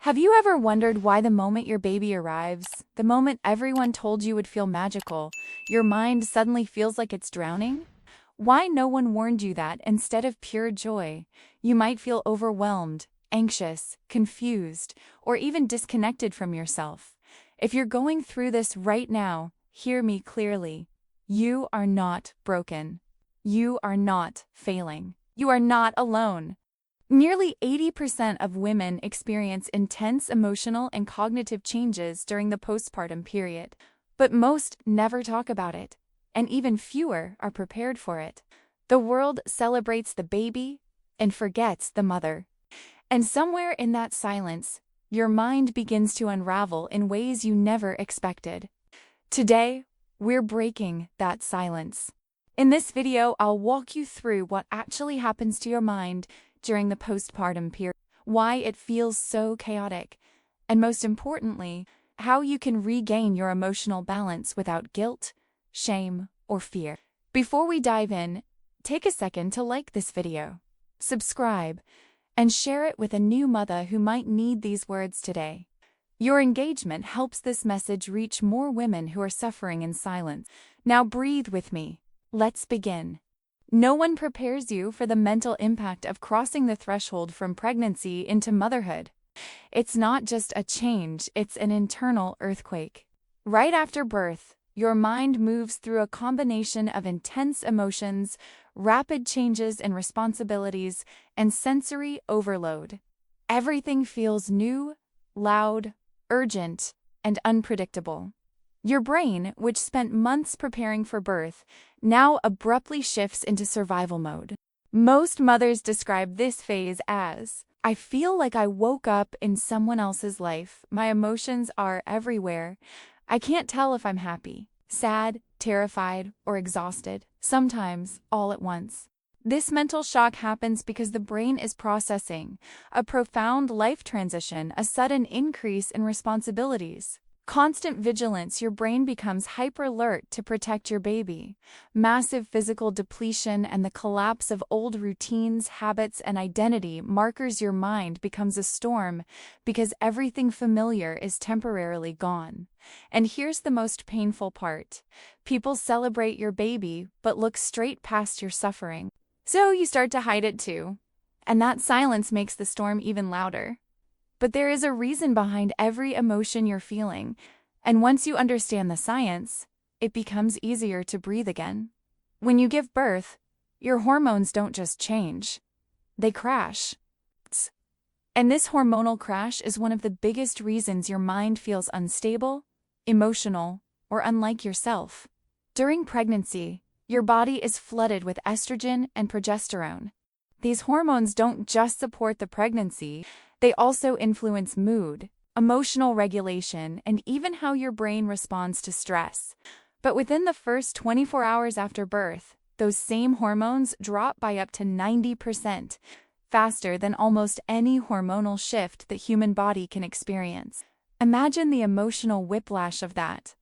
Have you ever wondered why the moment your baby arrives, the moment everyone told you would feel magical, your mind suddenly feels like it's drowning? Why no one warned you that instead of pure joy, you might feel overwhelmed, anxious, confused, or even disconnected from yourself? If you're going through this right now, hear me clearly. You are not broken. You are not failing. You are not alone. Nearly 80% of women experience intense emotional and cognitive changes during the postpartum period, but most never talk about it, and even fewer are prepared for it. The world celebrates the baby and forgets the mother. And somewhere in that silence, your mind begins to unravel in ways you never expected. Today, we're breaking that silence. In this video, I'll walk you through what actually happens to your mind during the postpartum period, why it feels so chaotic, and most importantly, how you can regain your emotional balance without guilt, shame, or fear. Before we dive in, take a second to like this video, subscribe, and share it with a new mother who might need these words today. Your engagement helps this message reach more women who are suffering in silence. Now breathe with me. Let's begin. No one prepares you for the mental impact of crossing the threshold from pregnancy into motherhood. It's not just a change, it's an internal earthquake. Right after birth, your mind moves through a combination of intense emotions, rapid changes in responsibilities, and sensory overload. Everything feels new, loud, urgent, and unpredictable. Your brain, which spent months preparing for birth, now abruptly shifts into survival mode. Most mothers describe this phase as, "I feel like I woke up in someone else's life. My emotions are everywhere. I can't tell if I'm happy, sad, terrified, or exhausted, sometimes all at once." This mental shock happens because the brain is processing a profound life transition, a sudden increase in responsibilities. Constant vigilance, your brain becomes hyper-alert to protect your baby. Massive physical depletion and the collapse of old routines, habits, and identity markers. Your mind becomes a storm because everything familiar is temporarily gone. And here's the most painful part. People celebrate your baby but look straight past your suffering. So you start to hide it too. And that silence makes the storm even louder. But there is a reason behind every emotion you're feeling, and once you understand the science, it becomes easier to breathe again. When you give birth, your hormones don't just change, they crash. And this hormonal crash is one of the biggest reasons your mind feels unstable, emotional, or unlike yourself. During pregnancy, your body is flooded with estrogen and progesterone. These hormones don't just support the pregnancy, they also influence mood, emotional regulation, and even how your brain responds to stress. But within the first 24 hours after birth, those same hormones drop by up to 90%, faster than almost any hormonal shift the human body can experience. Imagine the emotional whiplash of that.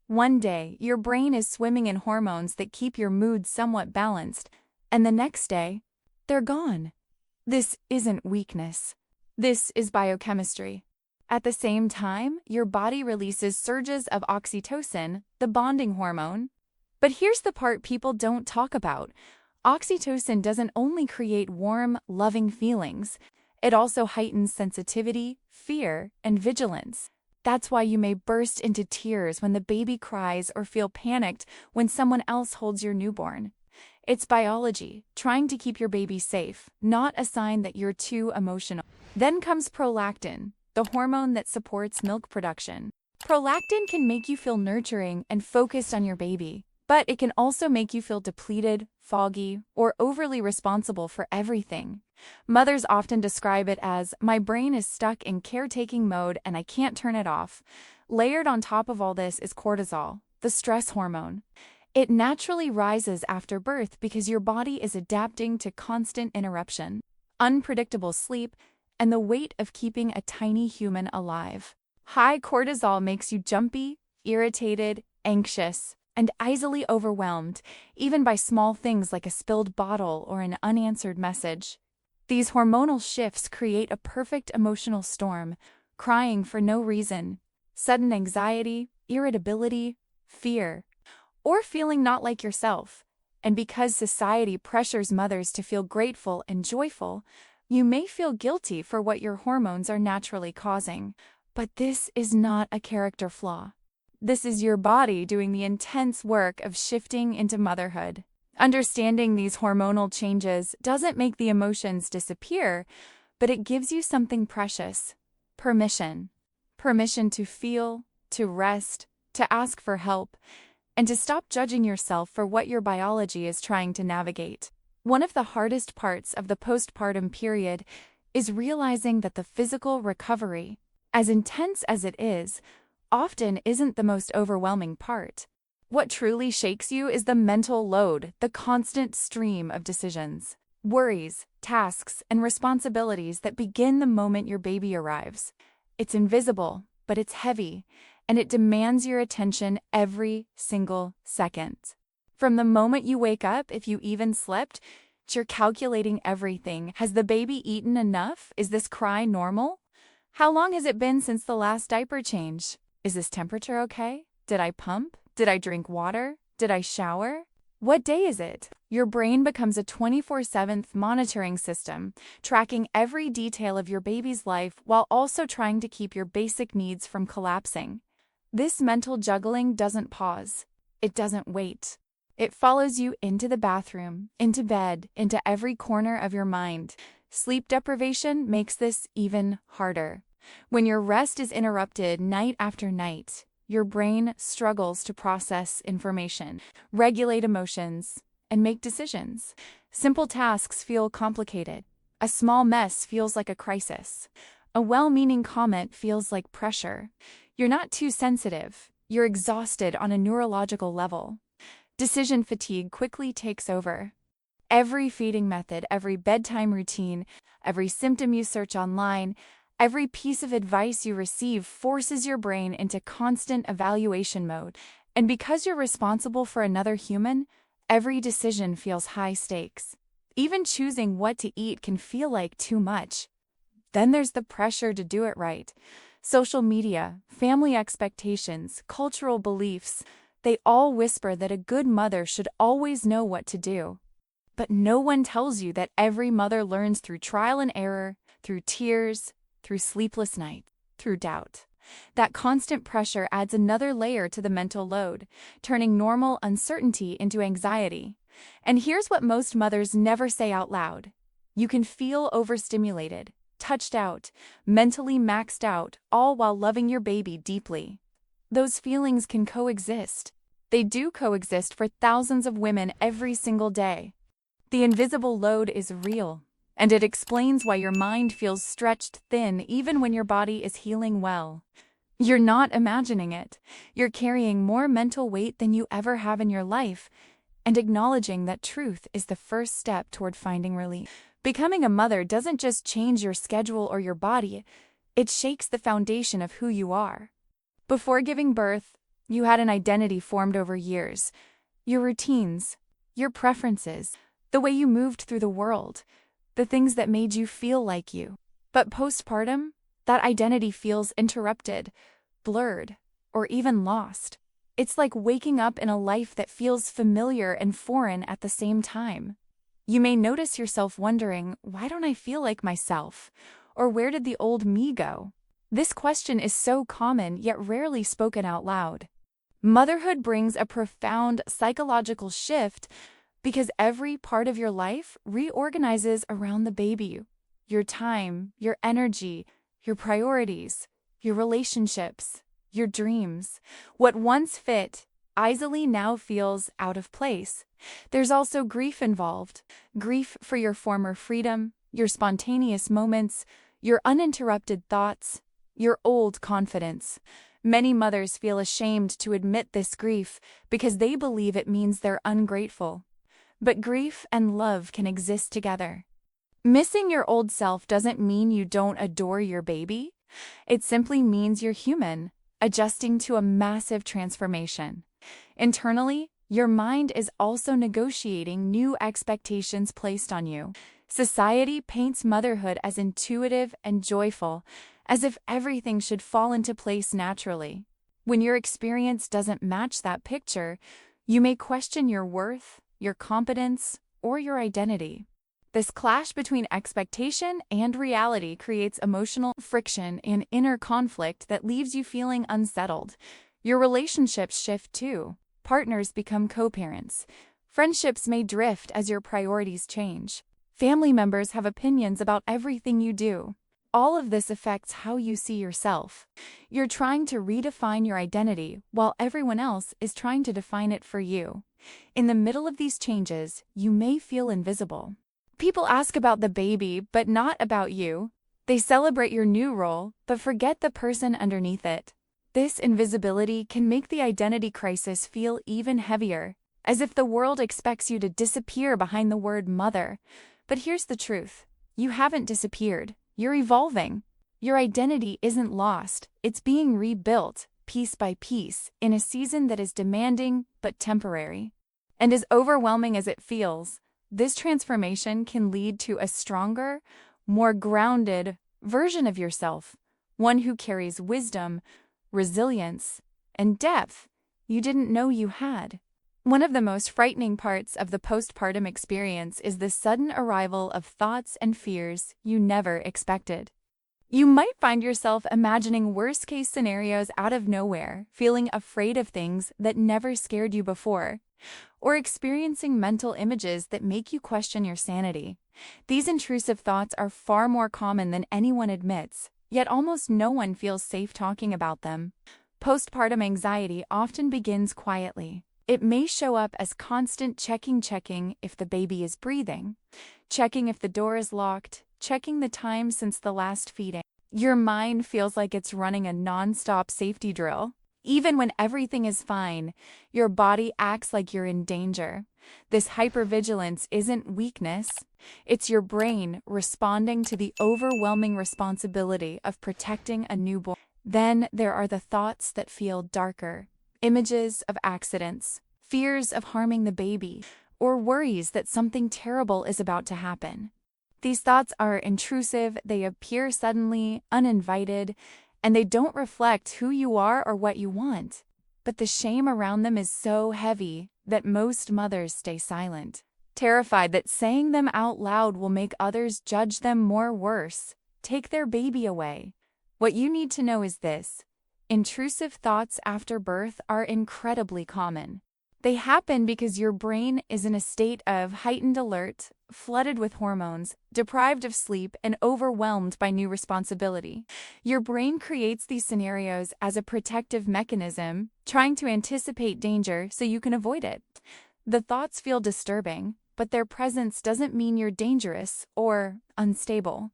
One day, your brain is swimming in hormones that keep your mood somewhat balanced, and the next day, they're gone. This isn't weakness. This is biochemistry. At the same time, your body releases surges of oxytocin, the bonding hormone. But here's the part people don't talk about. Oxytocin doesn't only create warm, loving feelings, it also heightens sensitivity, fear, and vigilance. That's why you may burst into tears when the baby cries or feel panicked when someone else holds your newborn. It's biology, trying to keep your baby safe, not a sign that you're too emotional. Then comes prolactin, the hormone that supports milk production. Prolactin can make you feel nurturing and focused on your baby, but it can also make you feel depleted, foggy, or overly responsible for everything. Mothers often describe it as, "My brain is stuck in caretaking mode and I can't turn it off." Layered on top of all this is cortisol, the stress hormone. It naturally rises after birth because your body is adapting to constant interruption, unpredictable sleep, and the weight of keeping a tiny human alive. High cortisol makes you jumpy, irritated, anxious, and easily overwhelmed, even by small things like a spilled bottle or an unanswered message. These hormonal shifts create a perfect emotional storm, crying for no reason, sudden anxiety, irritability, fear, or feeling not like yourself. And because society pressures mothers to feel grateful and joyful, you may feel guilty for what your hormones are naturally causing. But this is not a character flaw. This is your body doing the intense work of shifting into motherhood. Understanding these hormonal changes doesn't make the emotions disappear, but it gives you something precious: permission. Permission to feel, to rest, to ask for help, and to stop judging yourself for what your biology is trying to navigate. One of the hardest parts of the postpartum period is realizing that the physical recovery, as intense as it is, often isn't the most overwhelming part. What truly shakes you is the mental load, the constant stream of decisions, worries, tasks, and responsibilities that begin the moment your baby arrives. It's invisible, but it's heavy, and it demands your attention every single second. From the moment you wake up, if you even slept, you're calculating everything. Has the baby eaten enough? Is this cry normal? How long has it been since the last diaper change? Is this temperature okay? Did I pump? Did I drink water? Did I shower? What day is it? Your brain becomes a 24/7 monitoring system, tracking every detail of your baby's life while also trying to keep your basic needs from collapsing. This mental juggling doesn't pause. It doesn't wait. It follows you into the bathroom, into bed, into every corner of your mind. Sleep deprivation makes this even harder. When your rest is interrupted night after night, your brain struggles to process information, regulate emotions, and make decisions. Simple tasks feel complicated. A small mess feels like a crisis. A well-meaning comment feels like pressure. You're not too sensitive. You're exhausted on a neurological level. Decision fatigue quickly takes over. Every feeding method, every bedtime routine, every symptom you search online, every piece of advice you receive forces your brain into constant evaluation mode. And because you're responsible for another human, every decision feels high stakes. Even choosing what to eat can feel like too much. Then there's the pressure to do it right. Social media, family expectations, cultural beliefs, they all whisper that a good mother should always know what to do. But no one tells you that every mother learns through trial and error, through tears, through sleepless nights, through doubt. That constant pressure adds another layer to the mental load, turning normal uncertainty into anxiety. And here's what most mothers never say out loud. You can feel overstimulated, touched out, mentally maxed out, all while loving your baby deeply. Those feelings can coexist. They do coexist for thousands of women every single day. The invisible load is real, and it explains why your mind feels stretched thin even when your body is healing well. You're not imagining it. You're carrying more mental weight than you ever have in your life, and acknowledging that truth is the first step toward finding relief. Becoming a mother doesn't just change your schedule or your body, it shakes the foundation of who you are. Before giving birth, you had an identity formed over years. Your routines, your preferences, the way you moved through the world, the things that made you feel like you. But postpartum, that identity feels interrupted, blurred, or even lost. It's like waking up in a life that feels familiar and foreign at the same time. You may notice yourself wondering, why don't I feel like myself? Or where did the old me go? This question is so common yet rarely spoken out loud. Motherhood brings a profound psychological shift because every part of your life reorganizes around the baby. Your time, your energy, your priorities, your relationships, your dreams. What once fit easily now feels out of place. There's also grief involved. Grief for your former freedom, your spontaneous moments, your uninterrupted thoughts, your old confidence. Many mothers feel ashamed to admit this grief because they believe it means they're ungrateful. But grief and love can exist together. Missing your old self doesn't mean you don't adore your baby. It simply means you're human, adjusting to a massive transformation. Internally, your mind is also negotiating new expectations placed on you. Society paints motherhood as intuitive and joyful, as if everything should fall into place naturally. When your experience doesn't match that picture, you may question your worth, your competence, or your identity. This clash between expectation and reality creates emotional friction and inner conflict that leaves you feeling unsettled. Your relationships shift too. Partners become co-parents. Friendships may drift as your priorities change. Family members have opinions about everything you do. All of this affects how you see yourself. You're trying to redefine your identity while everyone else is trying to define it for you. In the middle of these changes, you may feel invisible. People ask about the baby, but not about you. They celebrate your new role, but forget the person underneath it. This invisibility can make the identity crisis feel even heavier, as if the world expects you to disappear behind the word mother. But here's the truth. You haven't disappeared. You're evolving. Your identity isn't lost. It's being rebuilt, piece by piece, in a season that is demanding but temporary. And as overwhelming as it feels, this transformation can lead to a stronger, more grounded version of yourself, one who carries wisdom, resilience, and depth you didn't know you had. One of the most frightening parts of the postpartum experience is the sudden arrival of thoughts and fears you never expected. You might find yourself imagining worst-case scenarios out of nowhere, feeling afraid of things that never scared you before, or experiencing mental images that make you question your sanity. These intrusive thoughts are far more common than anyone admits, yet almost no one feels safe talking about them. Postpartum anxiety often begins quietly. It may show up as constant checking if the baby is breathing, checking if the door is locked, checking the time since the last feeding. Your mind feels like it's running a non-stop safety drill. Even when everything is fine, your body acts like you're in danger. This hypervigilance isn't weakness. It's your brain responding to the overwhelming responsibility of protecting a newborn. Then there are the thoughts that feel darker. Images of accidents, fears of harming the baby, or worries that something terrible is about to happen. These thoughts are intrusive, they appear suddenly, uninvited, and they don't reflect who you are or what you want. But the shame around them is so heavy that most mothers stay silent, terrified that saying them out loud will make others judge them more worse, take their baby away. What you need to know is this. Intrusive thoughts after birth are incredibly common. They happen because your brain is in a state of heightened alert, flooded with hormones, deprived of sleep, and overwhelmed by new responsibility. Your brain creates these scenarios as a protective mechanism, trying to anticipate danger so you can avoid it. The thoughts feel disturbing, but their presence doesn't mean you're dangerous or unstable.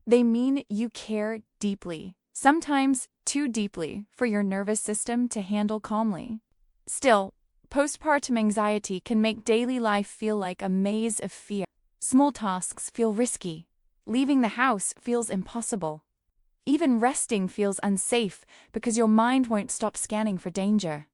They mean you care deeply, sometimes too deeply for your nervous system to handle calmly. Still, postpartum anxiety can make daily life feel like a maze of fear. Small tasks feel risky. Leaving the house feels impossible. Even resting feels unsafe because your mind won't stop scanning for danger.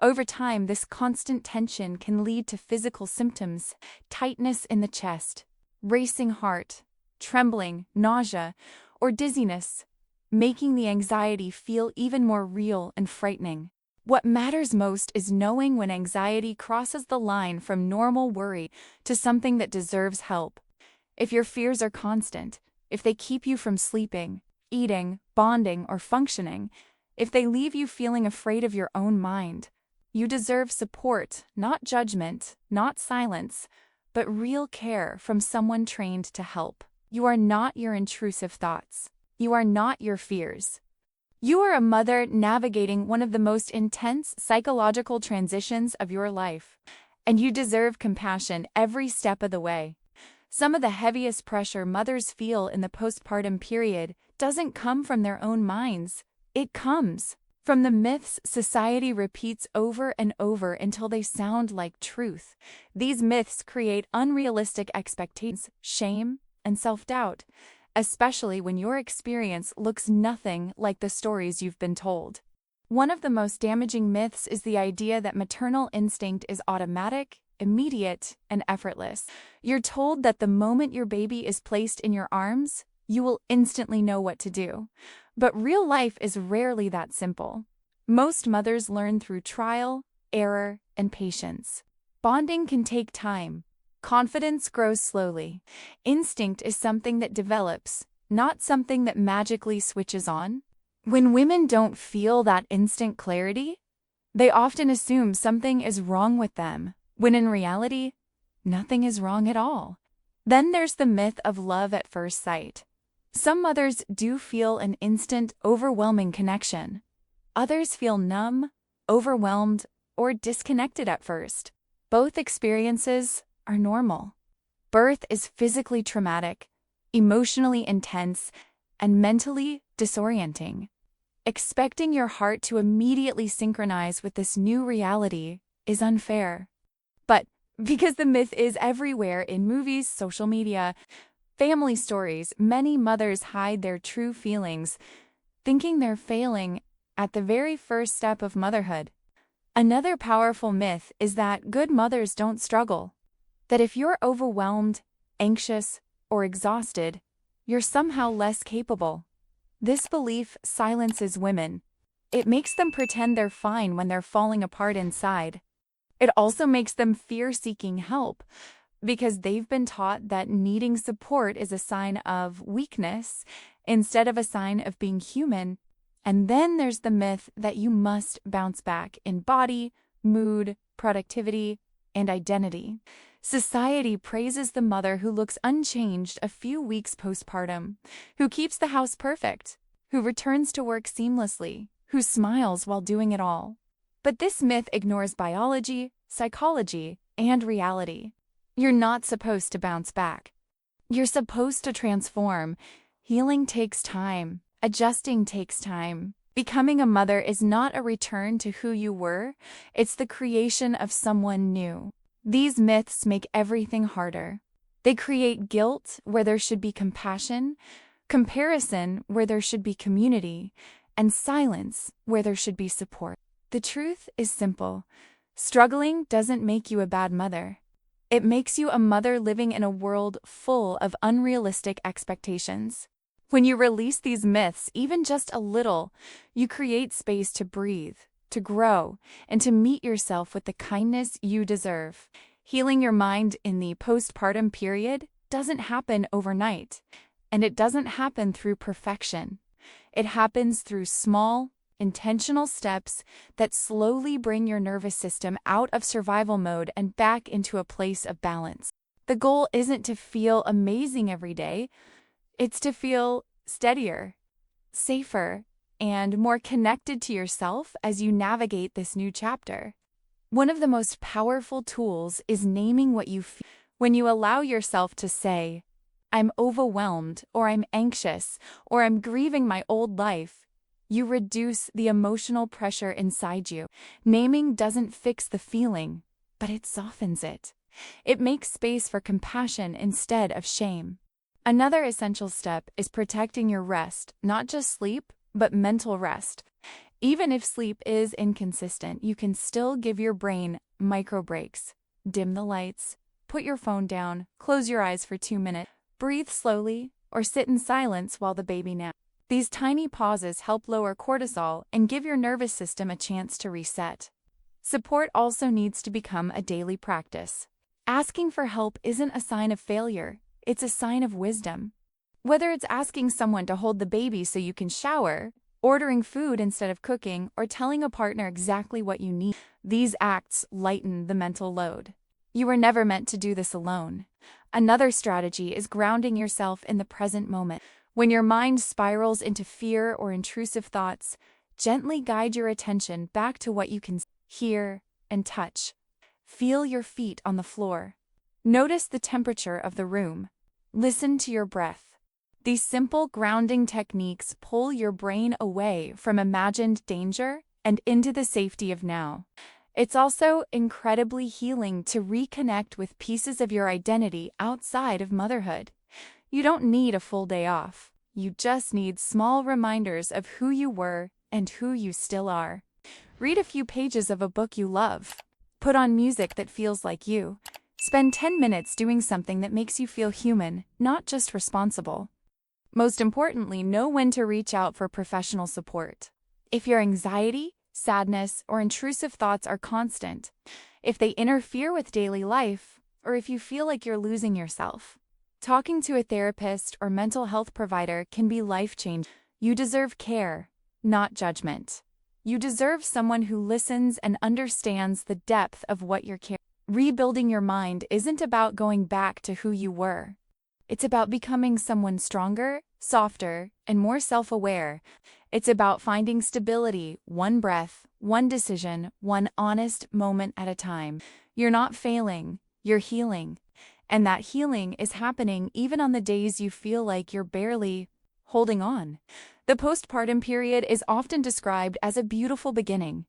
Over time, this constant tension can lead to physical symptoms: tightness in the chest, racing heart, trembling, nausea, or dizziness, making the anxiety feel even more real and frightening. What matters most is knowing when anxiety crosses the line from normal worry to something that deserves help. If your fears are constant, if they keep you from sleeping, eating, bonding, or functioning, if they leave you feeling afraid of your own mind, you deserve support, not judgment, not silence, but real care from someone trained to help. You are not your intrusive thoughts. You are not your fears. You are a mother navigating one of the most intense psychological transitions of your life, and you deserve compassion every step of the way. Some of the heaviest pressure mothers feel in the postpartum period doesn't come from their own minds. It comes from the myths society repeats over and over until they sound like truth. These myths create unrealistic expectations, shame, and self-doubt, especially when your experience looks nothing like the stories you've been told. One of the most damaging myths is the idea that maternal instinct is automatic, immediate, and effortless. You're told that the moment your baby is placed in your arms, you will instantly know what to do. But real life is rarely that simple. Most mothers learn through trial, error, and patience. Bonding can take time. Confidence grows slowly. Instinct is something that develops, not something that magically switches on. When women don't feel that instant clarity, they often assume something is wrong with them, when in reality, nothing is wrong at all. Then there's the myth of love at first sight. Some mothers do feel an instant, overwhelming connection. Others feel numb, overwhelmed, or disconnected at first. Both experiences are normal. Birth is physically traumatic, emotionally intense, and mentally disorienting. Expecting your heart to immediately synchronize with this new reality is unfair. But because the myth is everywhere in movies, social media, family stories, many mothers hide their true feelings, thinking they're failing at the very first step of motherhood. Another powerful myth is that good mothers don't struggle. That if you're overwhelmed, anxious, or exhausted, you're somehow less capable. This belief silences women. It makes them pretend they're fine when they're falling apart inside. It also makes them fear seeking help, because they've been taught that needing support is a sign of weakness instead of a sign of being human. And then there's the myth that you must bounce back in body, mood, productivity, and identity. Society praises the mother who looks unchanged a few weeks postpartum, who keeps the house perfect, who returns to work seamlessly, who smiles while doing it all. But this myth ignores biology, psychology, and reality. You're not supposed to bounce back. You're supposed to transform. Healing takes time. Adjusting takes time. Becoming a mother is not a return to who you were, it's the creation of someone new. These myths make everything harder. They create guilt where there should be compassion, comparison where there should be community, and silence where there should be support. The truth is simple. Struggling doesn't make you a bad mother. It makes you a mother living in a world full of unrealistic expectations. When you release these myths, even just a little, you create space to breathe, to grow, and to meet yourself with the kindness you deserve. Healing your mind in the postpartum period doesn't happen overnight, and it doesn't happen through perfection. It happens through small, intentional steps that slowly bring your nervous system out of survival mode and back into a place of balance. The goal isn't to feel amazing every day. It's to feel steadier, safer, and more connected to yourself as you navigate this new chapter. One of the most powerful tools is naming what you feel. When you allow yourself to say, "I'm overwhelmed," or "I'm anxious," or "I'm grieving my old life," you reduce the emotional pressure inside you. Naming doesn't fix the feeling, but it softens it. It makes space for compassion instead of shame. Another essential step is protecting your rest, not just sleep, but mental rest. Even if sleep is inconsistent, you can still give your brain micro breaks. Dim the lights, put your phone down, close your eyes for 2 minutes, breathe slowly, or sit in silence while the baby naps. These tiny pauses help lower cortisol and give your nervous system a chance to reset. Support also needs to become a daily practice. Asking for help isn't a sign of failure. It's a sign of wisdom. Whether it's asking someone to hold the baby so you can shower, ordering food instead of cooking, or telling a partner exactly what you need, these acts lighten the mental load. You were never meant to do this alone. Another strategy is grounding yourself in the present moment. When your mind spirals into fear or intrusive thoughts, gently guide your attention back to what you can hear and touch. Feel your feet on the floor. Notice the temperature of the room. Listen to your breath. These simple grounding techniques pull your brain away from imagined danger and into the safety of now. It's also incredibly healing to reconnect with pieces of your identity outside of motherhood. You don't need a full day off. You just need small reminders of who you were and who you still are. Read a few pages of a book you love. Put on music that feels like you. Spend 10 minutes doing something that makes you feel human, not just responsible. Most importantly, know when to reach out for professional support. If your anxiety, sadness, or intrusive thoughts are constant, if they interfere with daily life, or if you feel like you're losing yourself, talking to a therapist or mental health provider can be life-changing. You deserve care, not judgment. You deserve someone who listens and understands the depth of what you're carrying. Rebuilding your mind isn't about going back to who you were. It's about becoming someone stronger, softer, and more self-aware. It's about finding stability, one breath, one decision, one honest moment at a time. You're not failing, you're healing. And that healing is happening even on the days you feel like you're barely holding on. The postpartum period is often described as a beautiful beginning,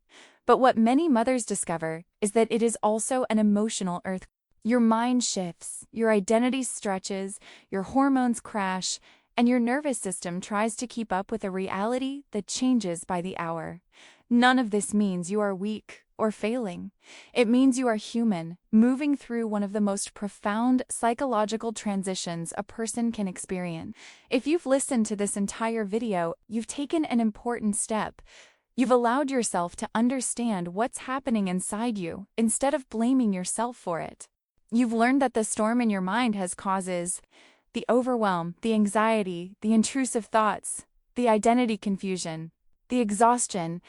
but what many mothers discover is that it is also an emotional earthquake. Your mind shifts, your identity stretches, your hormones crash, and your nervous system tries to keep up with a reality that changes by the hour. None of this means you are weak or failing. It means you are human, moving through one of the most profound psychological transitions a person can experience. If you've listened to this entire video, you've taken an important step. You've allowed yourself to understand what's happening inside you instead of blaming yourself for it. You've learned that the storm in your mind has causes: the overwhelm, the anxiety, the intrusive thoughts, the identity confusion, the exhaustion.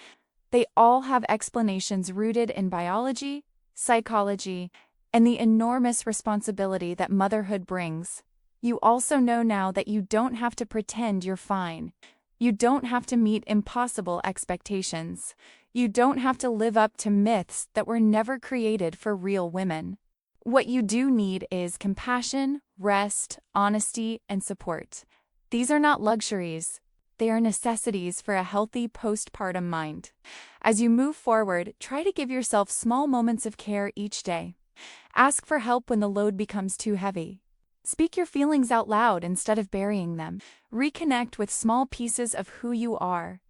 They all have explanations rooted in biology, psychology, and the enormous responsibility that motherhood brings. You also know now that you don't have to pretend you're fine. You don't have to meet impossible expectations. You don't have to live up to myths that were never created for real women. What you do need is compassion, rest, honesty, and support. These are not luxuries. They are necessities for a healthy postpartum mind. As you move forward, try to give yourself small moments of care each day. Ask for help when the load becomes too heavy. Speak your feelings out loud instead of burying them. Reconnect with small pieces of who you are.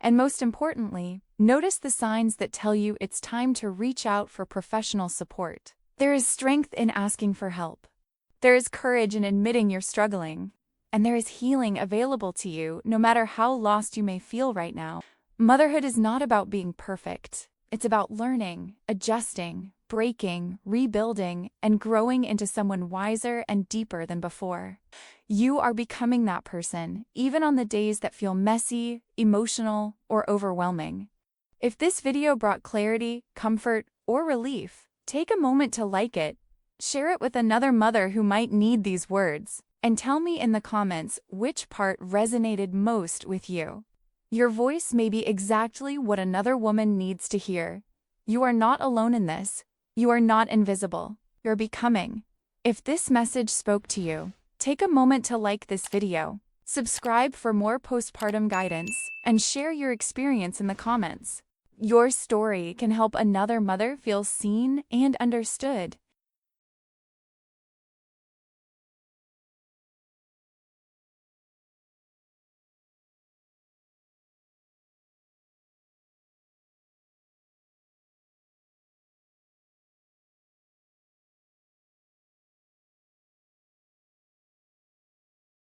And most importantly, notice the signs that tell you it's time to reach out for professional support. There is strength in asking for help. There is courage in admitting you're struggling. And there is healing available to you no matter how lost you may feel right now. Motherhood is not about being perfect. It's about learning, adjusting, breaking, rebuilding, and growing into someone wiser and deeper than before. You are becoming that person, even on the days that feel messy, emotional, or overwhelming. If this video brought clarity, comfort, or relief, take a moment to like it, share it with another mother who might need these words, and tell me in the comments which part resonated most with you. Your voice may be exactly what another woman needs to hear. You are not alone in this. You are not invisible. You're becoming. If this message spoke to you, take a moment to like this video, subscribe for more postpartum guidance, and share your experience in the comments. Your story can help another mother feel seen and understood.